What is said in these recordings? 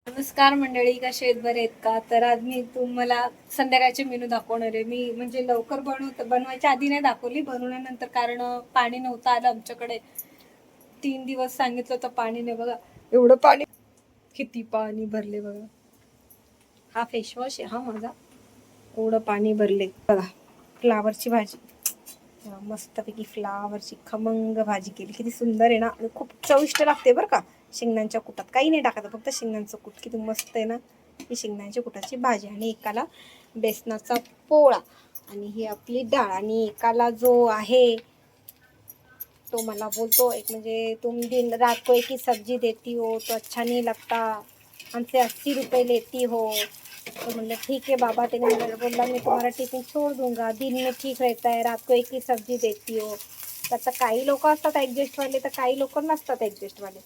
नमस्कार मंडळी, कसे आहेत? बरे आहेत का? तर आज मी तुम्हाला संध्याकाळचे मेनू दाखवणार आहे. मी म्हणजे लवकर बनवायच्या आधी नाही दाखवली, बनवल्यानंतर, कारण पाणी नव्हतं आलं आमच्याकडे. 3 दिवस सांगितलं होतं पाणी नाही. बघा एवढं पाणी, किती पाणी भरले बघा. हा फेसवॉश आहे हा माझा. एवढं पाणी भरले बघा. फ्लावरची भाजी, मस्तपैकी फ्लावरची खमंग भाजी केली. किती सुंदर आहे ना, आणि खूप चविष्ट लागते बरं का. शेंगदाण्याच्या कुटात काही नाही टाकायचं, फक्त शेंगदाण्याचं कूट. किती मस्त आहे ना ही शेंगदाण्याच्या कुटाची भाजी. आणि एकाला बेसनाचा पोळा, आणि ही आपली डाळ. आणि एकाला जो आहे तो मला बोलतो एक, म्हणजे तुम दिन रात को एक ही सब्जी देती हो तो अच्छा नहीं लगता, हमसे 80 रुपये लेती हो. तो म्हणलं ठीक आहे बाबा. ते बोलला मी तुम्हाला टिफिन छोड़ दूंगा, दिन में ठीक रहता है, रात को एक ही सब्जी देती हो. तर काही लोक असतात ॲडजस्टवाले, तर काही लोक नसतात ॲडजस्टवाले.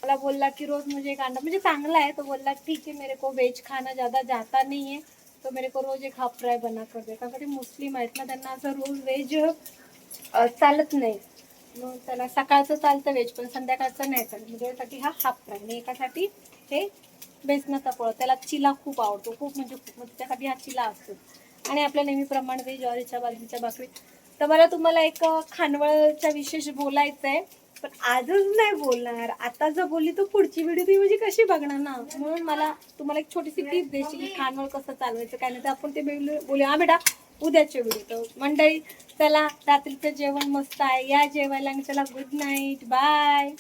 मला बोलला की रोज मुझे एक अंडा, म्हणजे चांगला आहे तो. बोलला ठीक है, मेरे को वेज खाना ज़्यादा जाता नहीं है, तो मेरे को रोज एक हाफ फ्राय बना कर दे. कारण ते मुस्लिम आहेत ना, त्यांना असं रोज वेज चालत नाही. मग त्याला सकाळचं चालतं वेज, पण संध्याकाळचं नाही चालत. म्हणजे त्यासाठी हा हाफ फ्राय, आणि एकासाठी हे बेसनाचा पोळा. त्याला चिला खूप आवडतो, खूप म्हणजे खूप. मग त्यासाठी हा चिला असतो. आणि आपल्या नेहमीप्रमाणे ते ज्वारीच्या बाजरीच्या भाकरी. तर मला तुम्हाला एक खानवळच्या विशेष बोलायचं आहे, पण आजच नाही बोलणार. आता जर बोलली तर पुढची व्हिडिओ तुम्ही म्हणजे कशी बघणार ना. म्हणून मला तुम्हाला एक छोटीशी टिप द्यायची की खानवळ कसं चालवायचं काय नाही. तर आपण ते बोलूया हा बेटा उद्याचे व्हिडिओ. तर मंडळी चला, रात्रीचं जेवण मस्त आहे, या जेवायला. आणि चला, गुड नाईट, बाय.